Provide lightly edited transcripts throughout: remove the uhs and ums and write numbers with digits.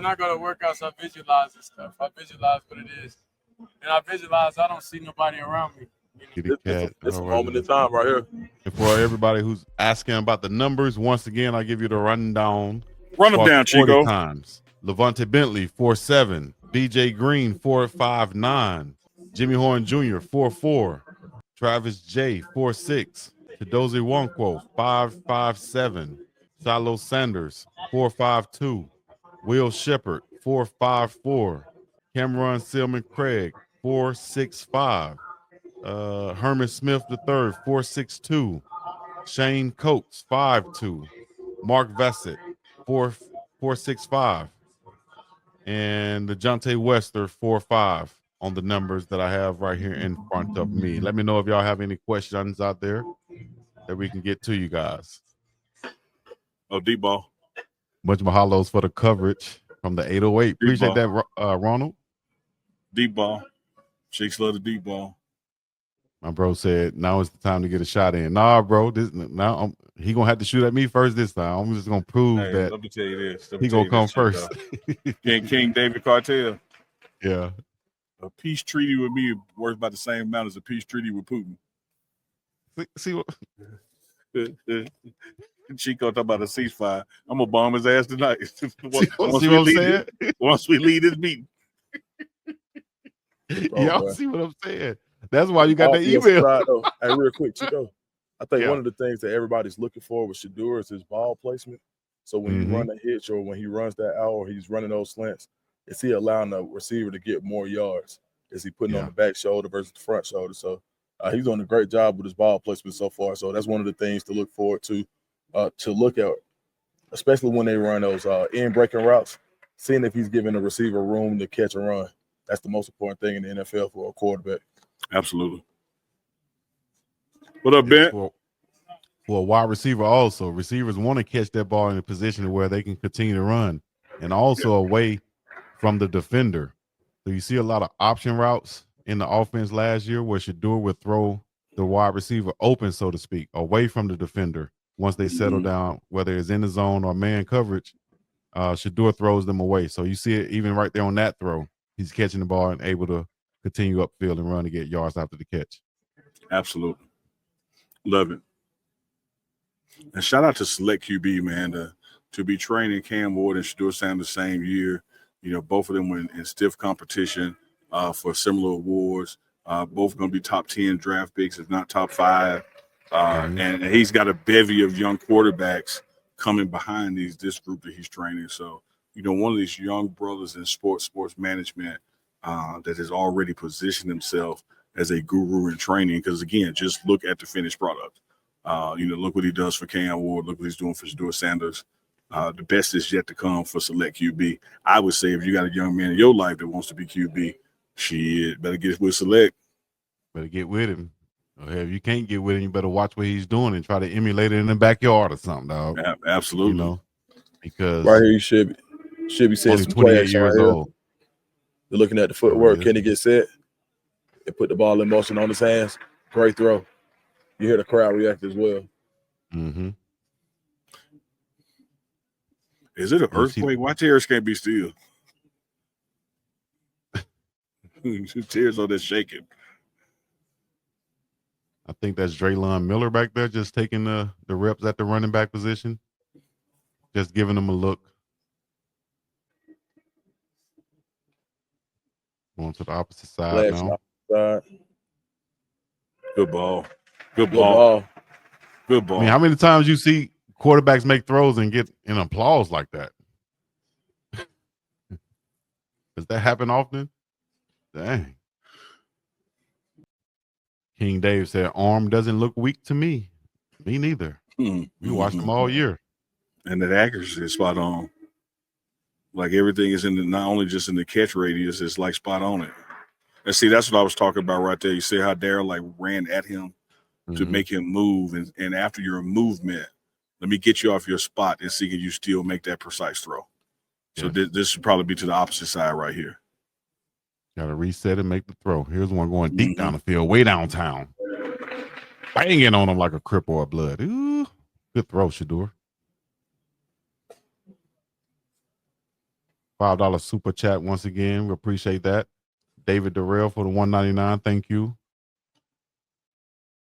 when I go to workouts, I visualize this stuff. I visualize what it is, and I visualize I don't see nobody around me. Kitty cat. It's a moment in time right here. And for everybody who's asking about the numbers, once again, I'll give you the rundown. Run them down, 40 Chico. times. Levante Bentley, 4.7. BJ Green, 4.59. Jimmy Horn Jr., 4.4. Travis J, 4.6. Chidozie Nwankwo, 5.57. Shadur Sanders, 4.52. Will Shepard, 4.54. Cameron Silman Craig, 4.65. Herman Smith III, 4.62. Shane Coates, 5'2". Mark Vessett, 4.65. And the Jonte Wester, 4.5 on the numbers that I have right here in front of me. Let me know if y'all have any questions out there that we can get to you guys. Oh, deep ball. Much mahalos for the coverage from the 808. Appreciate that, Ronald. Deep ball. Shakes love the deep ball. My bro said, now it's the time to get a shot in. Nah, bro, he gonna have to shoot at me first this time. I'm just gonna prove that. Let me tell you this. He gonna come first. King David Cartel. Yeah. A peace treaty with me worth about the same amount as a peace treaty with Putin. See what? Chico talking about a ceasefire. I'm gonna bomb his ass tonight. Once we leave this meeting. Y'all see what I'm saying? That's why you got that email. Hey, real quick, Chico. I think one of the things that everybody's looking for with Shedeur is his ball placement. So when you run a hitch or when he runs that out or he's running those slants, is he allowing the receiver to get more yards? Is he putting on the back shoulder versus the front shoulder? So he's doing a great job with his ball placement so far. So that's one of the things to look forward to look at, especially when they run those in-breaking routes, seeing if he's giving the receiver room to catch and run. That's the most important thing in the NFL for a quarterback. Absolutely. What up, Ben? For a wide receiver also, receivers want to catch that ball in a position where they can continue to run and also away from the defender. So you see a lot of option routes in the offense last year where Shedeur would throw the wide receiver open, so to speak, away from the defender. Once they settle down, whether it's in the zone or man coverage, Shedeur throws them away. So you see it even right there on that throw. He's catching the ball and able to continue upfield and run to get yards after the catch. Absolutely. Love it. And shout out to Select QB, man, to be training Cam Ward and Shadur Sanders the same year. You know, both of them were in stiff competition for similar awards. Both going to be top 10 draft picks, if not top 5. And he's got a bevy of young quarterbacks coming behind this group that he's training. So, you know, one of these young brothers in sports management that has already positioned himself as a guru in training. Because, again, just look at the finished product. You know, look what he does for Cam Ward. Look what he's doing for Shadur Sanders. The best is yet to come for Select QB. I would say if you got a young man in your life that wants to be QB, shit, better get with Select. Better get with him. Or if you can't get with him, you better watch what he's doing and try to emulate it in the backyard or something, dog. Yeah, absolutely. You know, because right here you should be seeing some 28 years old. You're looking at the footwork. Can he get set and put the ball in motion on his hands? Great throw. You hear the crowd react as well. Mm-hmm. Is it an earthquake? Why chairs can't be still? Chairs on that shaking. I think that's Draylon Miller back there just taking the reps at the running back position. Just giving them a look. Going to the opposite side now. Good ball. Good ball. Good ball. I mean, how many times you see quarterbacks make throws and get an applause like that? Does that happen often? Dang. King Dave said, arm doesn't look weak to me. Me neither. We watched them all year. And that accuracy is spot on. Like everything is not only just in the catch radius, it's like spot on it. And see, that's what I was talking about right there. You see how Darryl like ran at him to make him move. And after your movement, let me get you off your spot and see can you still make that precise throw. So this should probably be to the opposite side right here. Got to reset and make the throw. Here's one going deep down the field, way downtown. Banging on him like a cripple or blood. Ooh, good throw, Shedeur. $5 super chat once again. We appreciate that. David Durrell for the $1.99. Thank you.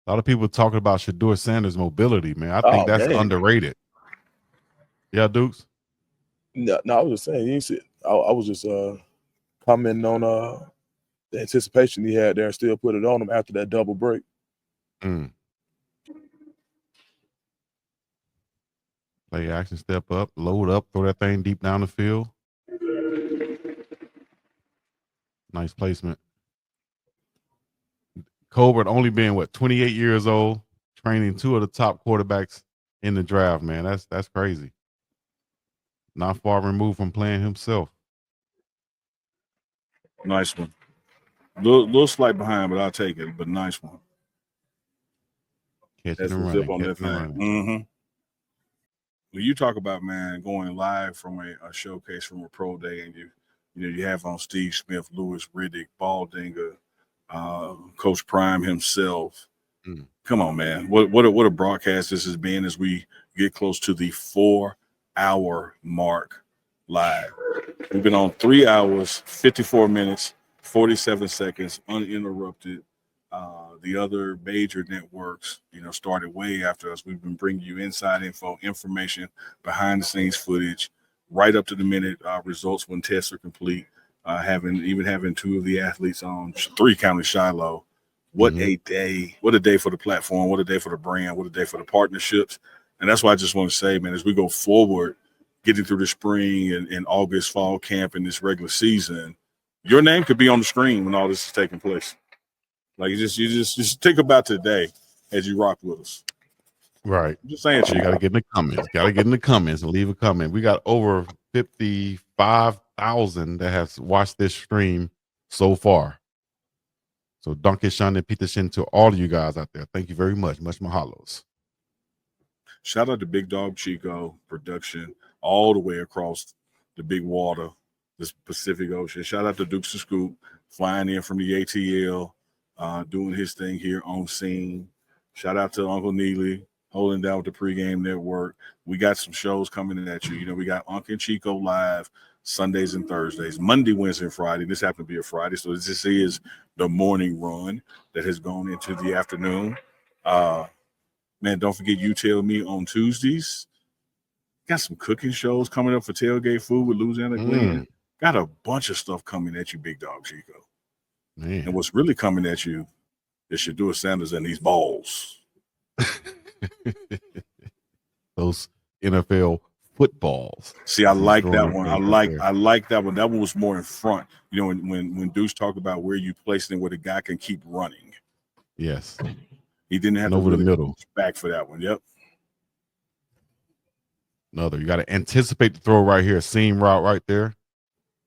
A lot of people talking about Shadur Sanders' mobility, man. I think that's underrated. Yeah, Dukes? No, I was just saying, you see, I was just commenting on the anticipation he had there and still put it on him after that double break. Play action, step up, load up, throw that thing deep down the field. Nice placement. Colbert only being 28 years old, training two of the top quarterbacks in the draft, man. That's crazy. Not far removed from playing himself. Nice one. Little slight behind, but I'll take it. But nice one. Catching and running. On that thing. Mm-hmm. When you talk about, man, going live from a showcase from a pro day, and you have on Steve Smith, Lewis Riddick, Baldinger, Coach Prime himself. Come on, man. What a broadcast this has been as we get close to the 4-hour mark live. We've been on 3 hours, 54 minutes, 47 seconds, uninterrupted. The other major networks, started way after us. We've been bringing you inside info, information, behind the scenes footage, right up to the minute results when tests are complete. Having two of the athletes on, 3 counting Shiloh. What a day! What a day for the platform! What a day for the brand! What a day for the partnerships! And that's why I just want to say, man, as we go forward, getting through the spring and August fall camp and this regular season, your name could be on the screen when all this is taking place. Like you just think about today as you rock with us. Right. I'm just saying, you got to get in the comments. Got to get in the comments and leave a comment. We got over 55,000 that has watched this stream so far. So Danke schön and Peterson to all of you guys out there. Thank you very much. Much mahalos. Shout out to Big Dog Chico production all the way across the big water, this Pacific Ocean. Shout out to Dukes and Scoop flying in from the ATL, doing his thing here on scene. Shout out to Uncle Neely holding down with the pregame network. We got some shows coming at you. We got Uncle and Chico live Sundays and Thursdays, Monday, Wednesday, and Friday. This happened to be a Friday, so this is the morning run that has gone into the afternoon. Man, don't forget You Tell Me on Tuesdays. Got some cooking shows coming up for Tailgate Food with Louisiana Glenn. Got a bunch of stuff coming at you, Big Dog Chico. Man. And what's really coming at you is Shadur Sanders and these balls. Those NFL footballs. See, I like that one. I like that one. That one was more in front. When Deuce talked about where you place it and where the guy can keep running. Yes. He didn't have to over really the middle back for that one. Yep. Another. You got to anticipate the throw right here. Seam route right there.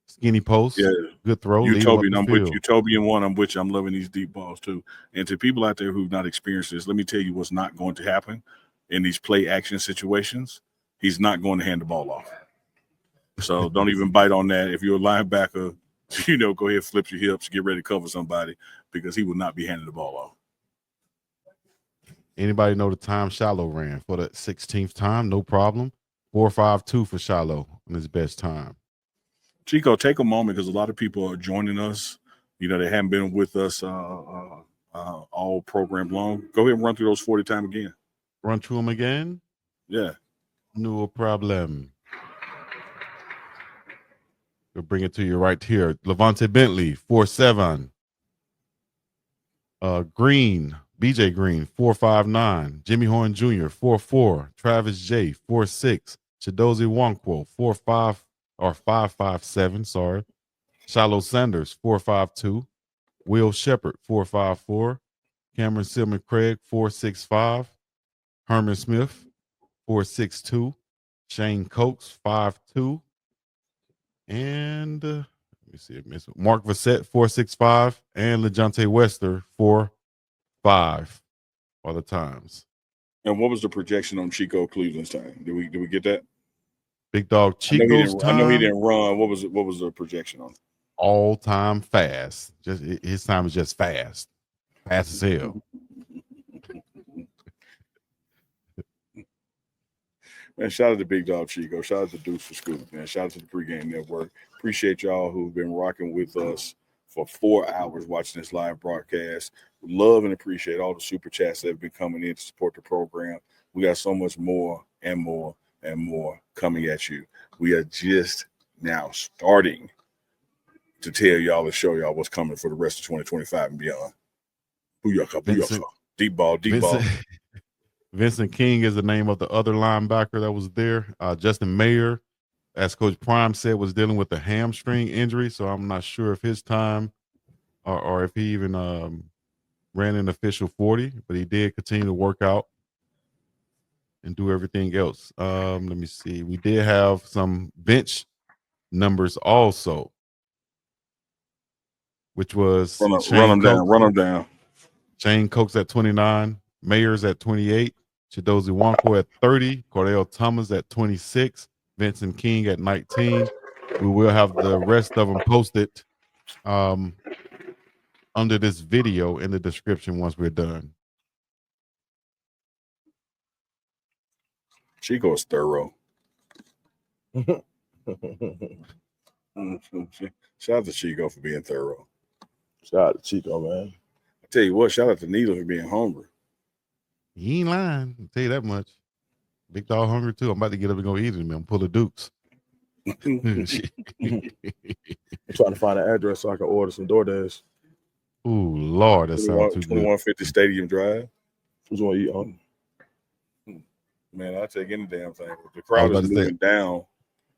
Skinny post. Yeah. Good throw. Utopian. I'm with you. Utopian one. I'm with you. I'm loving these deep balls too. And to people out there who've not experienced this, let me tell you what's not going to happen in these play action situations. He's not going to hand the ball off. So don't even bite on that. If you're a linebacker, go ahead, flip your hips, get ready to cover somebody because he will not be handing the ball off. Anybody know the time Shiloh ran for the 16th time? No problem. 4.52 for Shiloh on his best time. Chico, take a moment because a lot of people are joining us. They haven't been with us all program long. Go ahead and run through those 40 times again. Run through them again? Yeah. No problem. We'll bring it to you right here. Levante Bentley, 4.7. Green, BJ Green, 4.59. Jimmy Horn Jr., 4.4. Travis J, 4.6. Chidozie Nwankwo, 4.5 or 5.57. Sorry. Shiloh Sanders, 4.52. Will Shepard, 4.54. Cameron Silman Craig, 4.65. Herman Smith, 4.62. Shane Coates, 5.2. And let me see, Mark Vassett, 4.65. And LeJontay Wester, 4.5 are the times. And what was the projection on Chico Cleveland's time? Did we get that? Big Dog Chico's time. I know he didn't run. What was the projection on? All time fast. Just his time is just fast. Fast as hell. Man, shout out to Big Dog Chico. Shout out to Deuce for School, man. Shout out to the Pregame Network. Appreciate y'all who've been rocking with us for 4 hours watching this live broadcast. Love and appreciate all the super chats that have been coming in to support the program. We got so much more and more and more coming at you. We are just now starting to tell y'all and show y'all what's coming for the rest of 2025 and beyond. Booyaka, booyaka. Deep ball, deep ball. Vincent King is the name of the other linebacker that was there. Justin Mayer, as Coach Prime said, was dealing with a hamstring injury, so I'm not sure if his time or if he even ran an official 40, but he did continue to work out and do everything else. Let me see. We did have some bench numbers also, which was run them down. Shane Coates at 29, Mayers at 28, Chidozie Nwankwo at 30, Cordell Thomas at 26, Vincent King at 19. We will have the rest of them posted under this video in the description once we're done. Chico is thorough. Shout out to Chico for being thorough. Shout out to Chico, man. I tell you what, shout out to Needle for being hungry. He ain't lying. I'll tell you that much. Big dog hungry too. I'm about to get up and go eat it, man. Pull the Dukes. I'm trying to find an address so I can order some DoorDash. Ooh, Lord, that sounds too good. 2150 Stadium Drive. Who's going to eat on? Man, I'll take any damn thing. The crowd is moving down.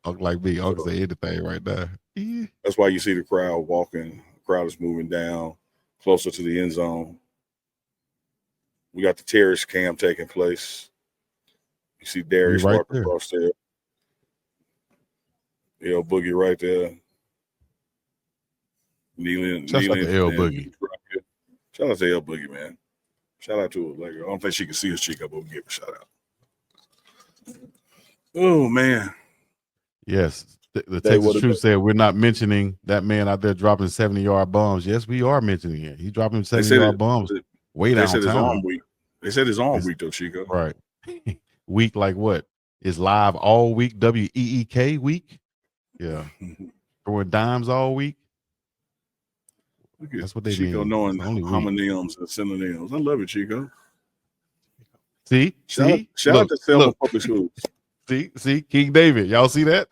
Uncle like me, Uncle say anything right now. Yeah. That's why you see the crowd walking. The crowd is moving down closer to the end zone. We got the terrace cam taking place. You see Darius right walking across there. L Boogie right there. Shout out to L Boogie. Shout out to L Boogie, man. Shout out to her. Like, I don't think she can see us, Chico, but we'll give her a shout out. Oh, man. Yes. The Texas Truth said we're not mentioning that man out there dropping 70-yard bombs. Yes, we are mentioning it. He's dropping 70-yard bombs way downtown. They said his arm week. They said his arm week, though, Chico. Right. Week like what? Is live all week, WEEK week? Yeah. Throwing dimes all week. That's what they Chico mean. knowing homonyms and synonyms. I love it, Chico. See? Shout out to Selma Public Schools. See, King David. Y'all see that?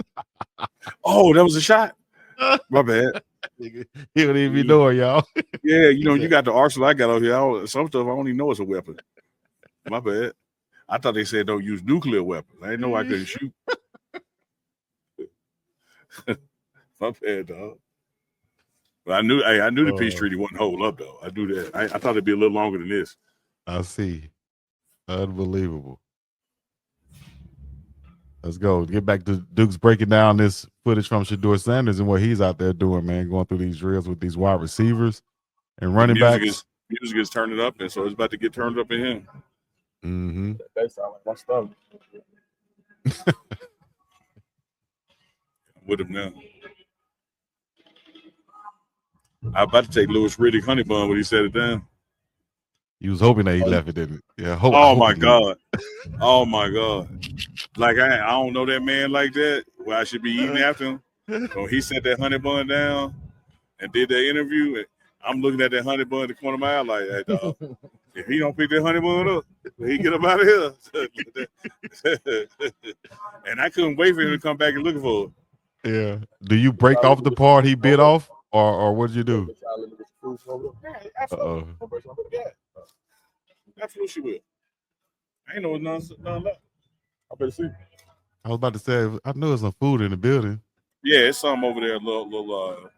Oh, that was a shot. My bad. He don't even be knowing, y'all. Yeah, you got the arsenal I got over here. Some stuff I don't even know it's a weapon. My bad. I thought they said don't use nuclear weapons. I didn't know I couldn't shoot. My bad, dog. But I knew the peace treaty wasn't hold up though. I knew that. I thought it'd be a little longer than this. I see. Unbelievable. Let's go. Get back to Duke's breaking down this footage from Shadur Sanders and what he's out there doing, man, going through these drills with these wide receivers and running backs. Music is turning up, and so it's about to get turned up in him. Mm-hmm. That sound like my stomach. With him now. I was about to take Louis Riddick honey bun when he said it down. You was hoping that he left it, didn't it? Yeah. My God. Oh my God. Like I don't know that man like that. Well, I should be eating after him. So he set that honey bun down and did that interview. And I'm looking at that honey bun in the corner of my eye like, hey, dog, if he don't pick that honey bun up, he get up out of here. And I couldn't wait for him to come back and look for it. Yeah. Do you break off the part he bit off, or what did you do? Uh-oh. Absolutely will. I ain't know none left. I better see. I was about to say, I know there's some food in the building. Yeah, it's some over there, little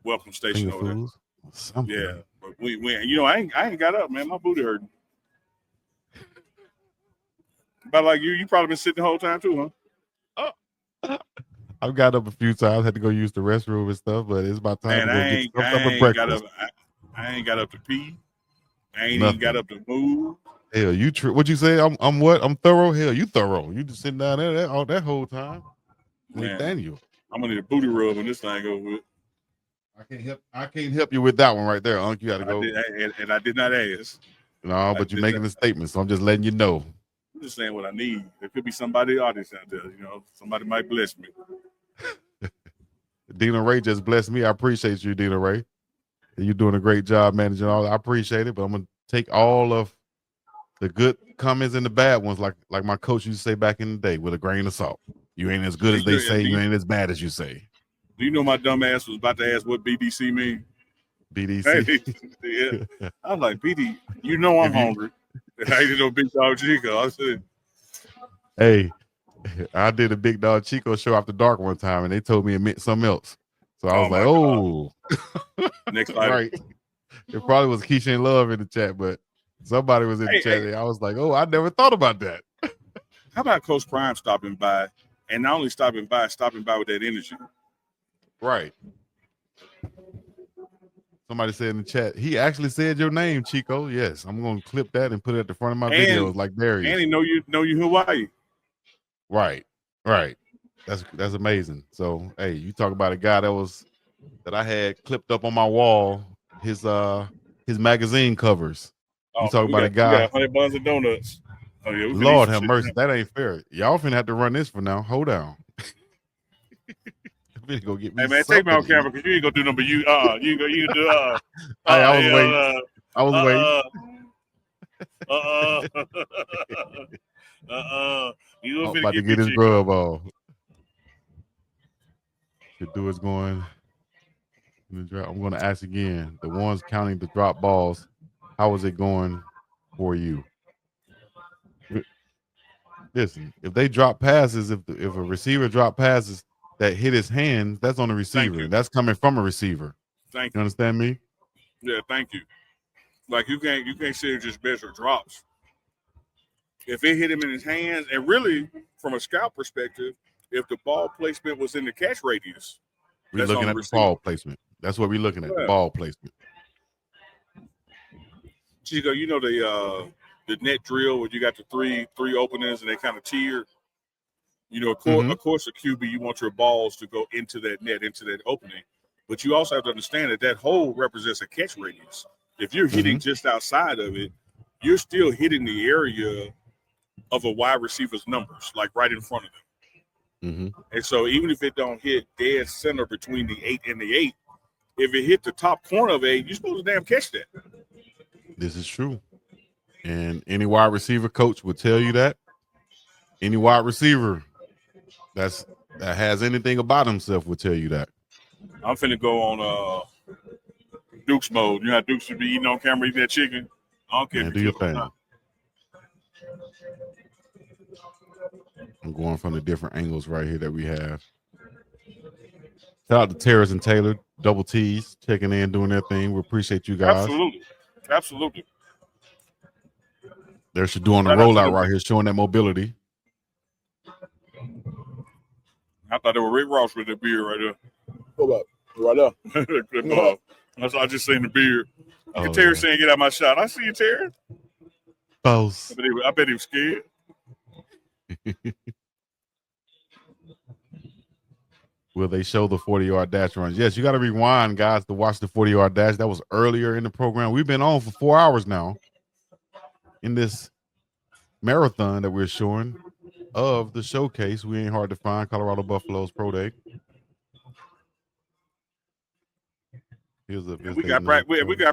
welcome station over there. Something. Yeah, but we I ain't got up, man. My booty hurting. But like you probably been sitting the whole time too, huh? Oh. I've got up a few times, had to go use the restroom and stuff, but it's about time to go get some breakfast. I ain't got up to pee. I ain't even got up to move. Hell, what'd you say? I'm what? I'm thorough? Hell, you thorough. You just sitting down there all that whole time. Man, Daniel. I'm gonna need a booty rub when this thing over with. I can't help you with that one right there, Unc. You gotta go. I did not ask. No, but you're making a statement, so I'm just letting you know. just saying what I need. There could be somebody in the audience out there. You know, somebody might bless me. Dina Ray just blessed me. I appreciate you, Dina Ray. You're doing a great job managing all. I appreciate it, but I'm gonna take all of the good comments and the bad ones, like my coach used to say back in the day, with a grain of salt. You ain't as good as they say. You ain't as bad as you say. Do you know my dumb ass was about to ask what BDC mean? BDC. Yeah. I was like, BD, you know I'm hungry. I didn't know Big Dog Chico. I said, hey, I did a Big Dog Chico show after dark one time, and they told me it meant something else. So I was like, oh. Next item. Right. It probably was Keisha in Love in the chat, but somebody was in the chat. And I was like, oh, I never thought about that. How about Coach Prime stopping by, and not only stopping by with that energy? Right. Somebody said in the chat, he actually said your name, Chico. Yes, I'm going to clip that and put it at the front of my videos like Darius. And he know you Hawaii. Right. That's amazing. So, hey, you talk about a guy that I had clipped up on my wall, his magazine covers. You talk about a guy. We got 100 buns of donuts. Oh, yeah, Lord have mercy. That ain't fair. Y'all finna have to run this for now. Hold on. Go get me hey man, take me on camera because you ain't gonna do nothing. You can do I was waiting. I was waiting. You about to get his grub off. Shedeur is going. I'm going to ask again. The ones counting the drop balls, how is it going for you? Listen, if they drop passes, if a receiver drop passes that hit his hands, that's on the receiver. That's coming from a receiver. Thank you. You understand me? Yeah, thank you. Like you can't say just measure drops. If it hit him in his hands, and really from a scout perspective, if the ball placement was in the catch radius, we're looking at the ball placement. That's what we're looking at, the ball placement. Chico, you know the net drill where you got the three openings and they kind of tier. You know, of course, a QB, you want your balls to go into that net, into that opening. But you also have to understand that hole represents a catch radius. If you're hitting just outside of it, you're still hitting the area of a wide receiver's numbers, like right in front of them. And so even if it don't hit dead center between the 8 and the 8, if it hit the top corner of 8, you're supposed to damn catch that. This is true. And any wide receiver coach would tell you that. Any wide receiver that has anything about himself would tell you that. I'm finna go on Duke's mode. You know how Duke should be eating on camera, eating that chicken? I don't care. Man, do your thing. I'm going from the different angles right here that we have. Shout out to Terrace and Taylor, Double T's, checking in, doing their thing. We appreciate you guys. Absolutely. They're doing a rollout right here, showing that mobility. I thought they were Rick Ross with the beer right there. Hold up. Right up. Good ball. I just seen the beer. Terry saying, get out my shot. I see you, Terry. Boss. I bet he was scared. Will they show the 40-yard dash runs? Yes, you got to rewind, guys, to watch the 40-yard dash. That was earlier in the program. We've been on for 4 hours now in this marathon that we're showing of the showcase. We ain't hard to find. Colorado Buffaloes Pro Day. We got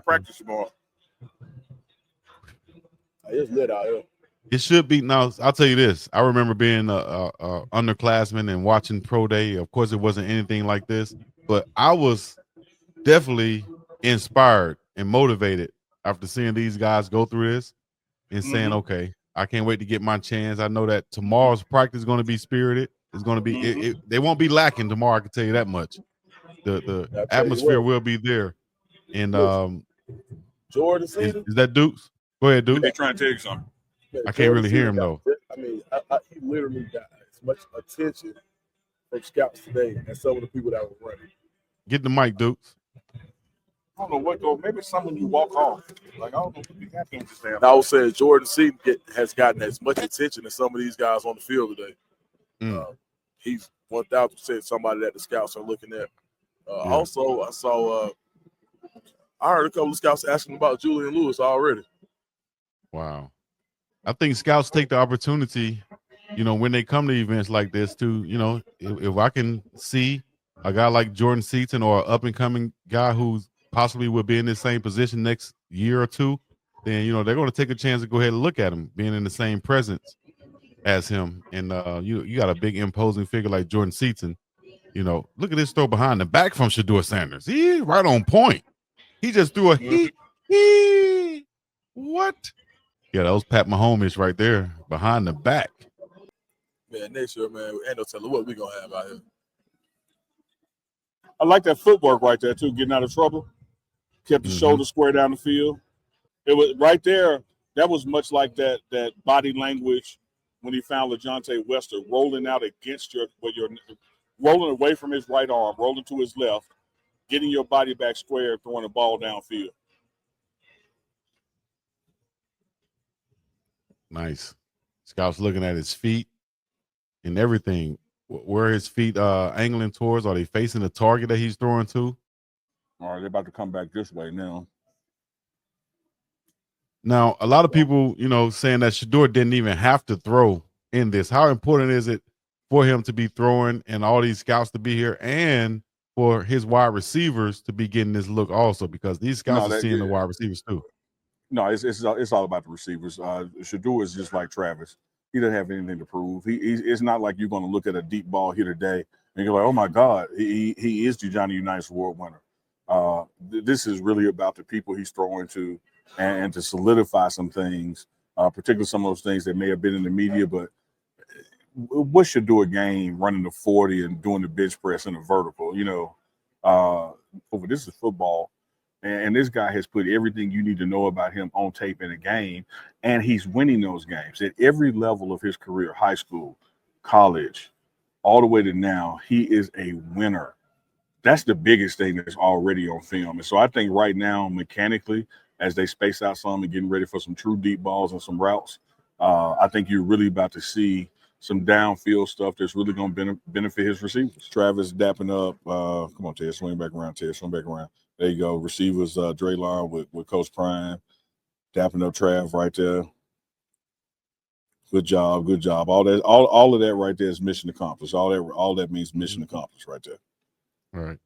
practice tomorrow. It's lit out here. It should be. Now, I'll tell you this. I remember being a underclassman and watching Pro Day. Of course, it wasn't anything like this, but I was definitely inspired and motivated after seeing these guys go through this and saying, okay, I can't wait to get my chance. I know that tomorrow's practice is going to be spirited. It's going to be, they won't be lacking tomorrow. I can tell you that much. The atmosphere will be there. And Jordan is that Dukes? Go ahead, Dukes. They're trying to tell you something. Man, I can't really hear him though. I mean, he literally got as much attention from scouts today as some of the people that were running. Get the mic, Dukes. I don't know what though. Maybe someone you walk off. Like I don't know what be happening with this damn. I was saying Jordan Seaton has gotten as much attention as some of these guys on the field today. He's 1,000% somebody that the scouts are looking at. Also, I heard a couple of scouts asking about Julian Lewis already. Wow. I think scouts take the opportunity, when they come to events like this to, if I can see a guy like Jordan Seaton or an up and coming guy who's possibly will be in the same position next year or two, then they're going to take a chance to go ahead and look at him being in the same presence as him. And you got a big imposing figure like Jordan Seaton. Look at this throw behind the back from Shadur Sanders. He right on point. He just threw a what? Yeah, that was Pat Mahomes right there behind the back. Man, next year, man, ain't no telling what we gonna have out here. I like that footwork right there too, getting out of trouble. Kept his shoulder square down the field. It was right there. That was much like that body language when he found LaJohntay Wester rolling out against your rolling away from his right arm, rolling to his left, getting your body back square, throwing the ball downfield. Nice. Scout's looking at his feet and everything. Where are his feet angling towards? Are they facing the target that he's throwing to? All right, they're about to come back this way now. Now, a lot of people, saying that Shedeur didn't even have to throw in this. How important is it for him to be throwing and all these scouts to be here and for his wide receivers to be getting this look also? Because these scouts are seeing the wide receivers too. No, it's all about the receivers. Shedeur is just like Travis. He doesn't have anything to prove. It's not like you're going to look at a deep ball here today and you're like, oh my God, he is the Johnny Unitas Award winner. This is really about the people he's throwing to and to solidify some things, particularly some of those things that may have been in the media. But what should do a game running the 40 and doing the bench press in a vertical? This is football. And this guy has put everything you need to know about him on tape in a game, and he's winning those games at every level of his career, high school, college, all the way to now. He is a winner. That's the biggest thing that's already on film. And so I think right now, mechanically, as they space out some and getting ready for some true deep balls and some routes, I think you're really about to see some downfield stuff that's really going to benefit his receivers. Travis dapping up. Come on, Ted, swing back around, Ted, swing back around. There you go. Receivers, Draylon with Coach Prime, dapping up Trav right there. Good job, good job. All of that right there is mission accomplished. All that means mission accomplished right there. All right.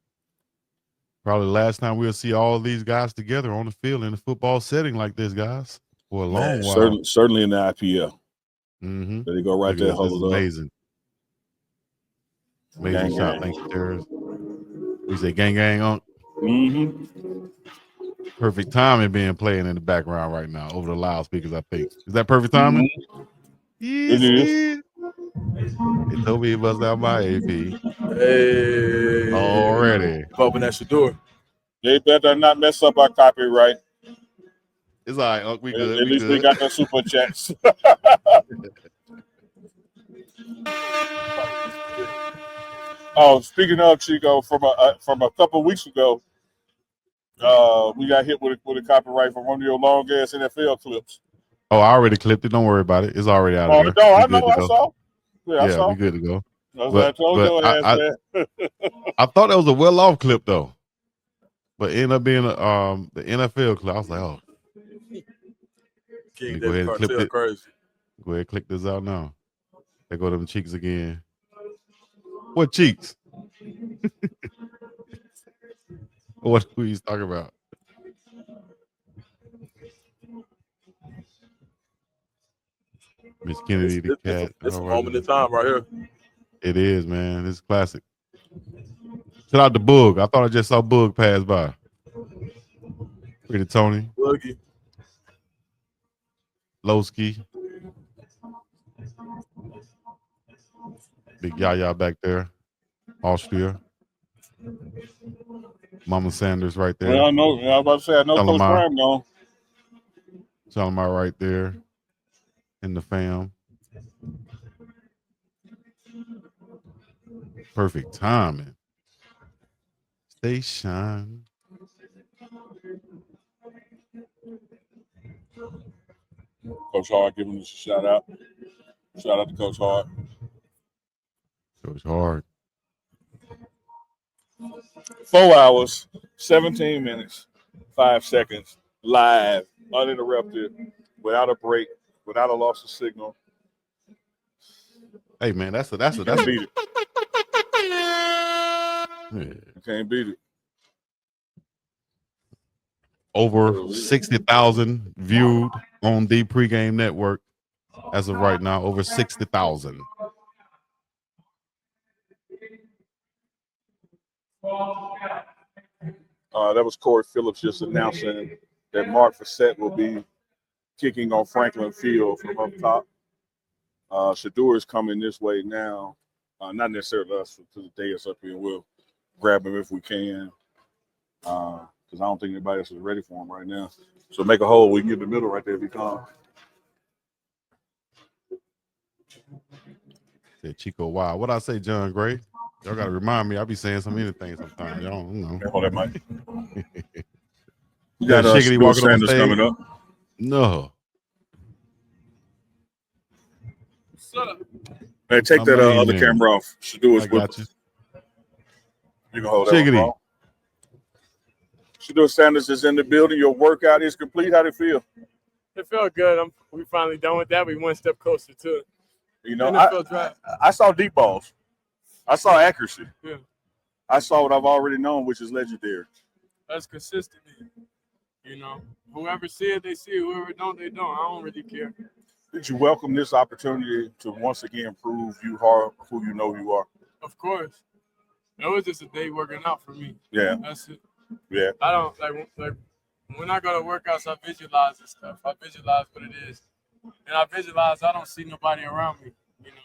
Probably the last time we'll see all of these guys together on the field in a football setting like this, guys, for a long while. Certainly in the IPL. Mm-hmm. There you go, right there. This is amazing. Amazing gang, shot. Gang. Thank you, Terrence. We say gang, gang, Unc. Mm-hmm. Perfect timing being playing in the background right now over the loudspeakers, I think. Is that perfect timing? Mm-hmm. Yes, it is. They told me it was out my AP. Hey. Already. Bumping that Shedeur. They better not mess up our copyright. It's all right, Unc. We good. At least we got the super chats. Oh, speaking of Chico, from a couple of weeks ago, we got hit with a copyright from one of your long ass NFL clips. Oh, I already clipped it. Don't worry about it. It's already out of there. No, I know. I saw. Yeah, I saw. We good to go. I told your ass that. I thought that was a well-off clip though, but it ended up being the NFL clip. I was like, oh, go ahead and clip it. Crazy. Go ahead and click this out now. There go them cheeks again. What cheeks? What were you talking about? Miss Kennedy, the cat. It's a moment in time right here. It is, man. It's classic. Shout out to Boog. I thought I just saw Boog pass by. Pretty Tony. Boogie. Lowski. Big Yaya back there. Austria. Mama Sanders right there. Well, I know. I was about to say, I know Coach Prime gone. Shalimar right there in the fam. Perfect timing. Station. Coach Hart, give him a shout out. Shout out to Coach Hart. Coach Hart. 4 hours, 17 minutes, 5 seconds, live, uninterrupted, without a break, without a loss of signal. Hey man, that's Can't beat it. Yeah. You can't beat it. Over 60,000 viewed on the pregame network as of right now. Over 60,000. That was Corey Phillips just announcing that Mark Fassett will be kicking on Franklin Field from up top. Shedeur is coming this way now. Not necessarily us to the day is up here. We'll grab him if we can. Because I don't think anybody else is ready for him right now. So make a hole. We can get in the middle right there if he comes. Said Chico, wow. What I say, John Gray? Y'all got to remind me. I be saying some anything sometimes. Y'all don't know. Hold that mic. You got Shiggity Shadur walking on Sanders stage coming up. No. Hey, take that other camera off. Shedeur is with us. You can hold that one, Paul. Shadur Sanders is in the building. Your workout is complete. How did it feel? It felt good. We finally done with that. We one step closer to it. You know, I saw deep balls. I saw accuracy. Yeah. I saw what I've already known, which is legendary. That's consistent. You know, whoever see it, they see it. Whoever don't, they don't. I don't really care. Did you welcome this opportunity to once again prove you are who you know you are? Of course. It was just a day working out for me. Yeah. That's it. Yeah. I don't like when I go to workouts, I visualize this stuff. I visualize what it is. And I visualize I don't see nobody around me, you know.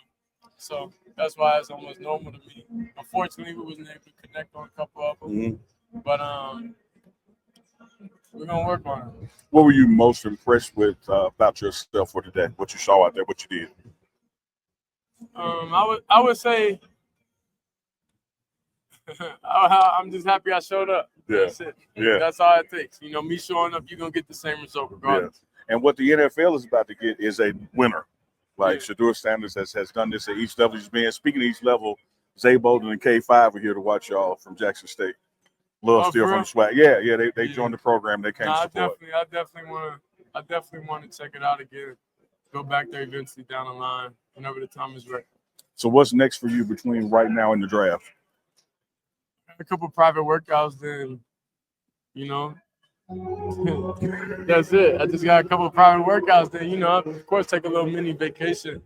So that's why it's almost normal to me. Unfortunately, we wasn't able to connect on a couple of them. Mm-hmm. But we're gonna work on it. What were you most impressed with about yourself for today? What you saw out there, what you did? I would say I'm just happy I showed up. Yeah. That's it. Yeah. That's all it takes. You know, me showing up, you're gonna get the same result regardless. Yeah. And what the NFL is about to get is a winner. Like Shadur Sanders has done this at each level he's been. Speaking of each level, Zay Bolden and K5 are here to watch y'all from Jackson State. Love still from the swag. Yeah, they joined the program. They came to support. I definitely want to check it out again. Go back there eventually down the line whenever the time is right. So what's next for you between right now and the draft? A couple private workouts, then, you know, that's it. I just got a couple private workouts, then, you know, of course, take a little mini vacation,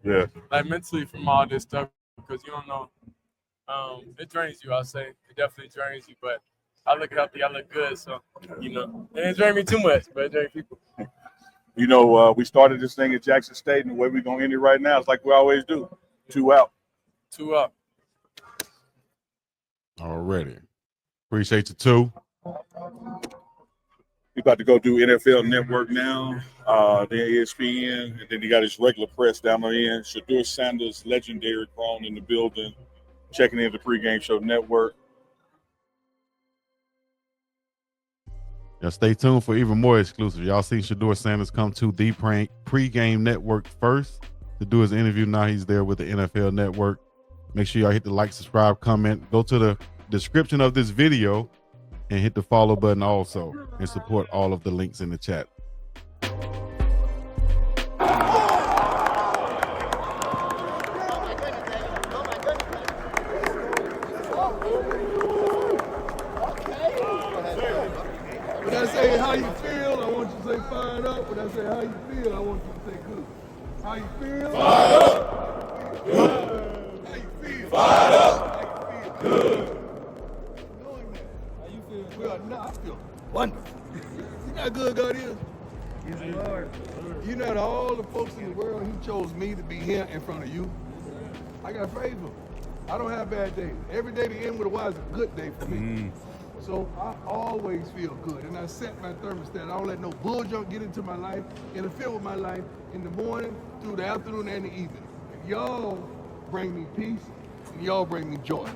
like mentally from all this stuff, because you don't know. It drains you, I'll say. It definitely drains you, but I look healthy, I look good, so, you know, it didn't drain me too much, but it drains people. You know, we started this thing at Jackson State, and the way we're going to end it right now is like we always do. 2 out. 2 out. Already. Appreciate you, too. He's about to go do NFL Network now, then ESPN, and then he got his regular press down the end. Shadur Sanders, legendary Crone in the building, checking in the pregame show network. Now stay tuned for even more exclusive. Y'all seen Shadur Sanders come to the pregame network first to do his interview. Now he's there with the NFL Network. Make sure y'all hit the like, subscribe, comment. Go to the description of this video and hit the follow button also, and support all of the links in the chat. When I say how you feel, I want you to say fired up. When I say how you feel, I want you to say good. How you feel? Fired up. Good. How you feel? Fired up. How you feel? Good. Knowing that. How you feel? Well, no, I feel wonderful. You know how good God is? Yes, Lord. You know that all the folks in the world, He chose me to be here in front of you. I got favor. I don't have bad days. Every day to end with a Y is a good day for me. So I always feel good, and I set my thermostat. I don't let no bull junk get into my life, interfere with my life in the morning, through the afternoon, and the evening. And y'all bring me peace, and y'all bring me joy.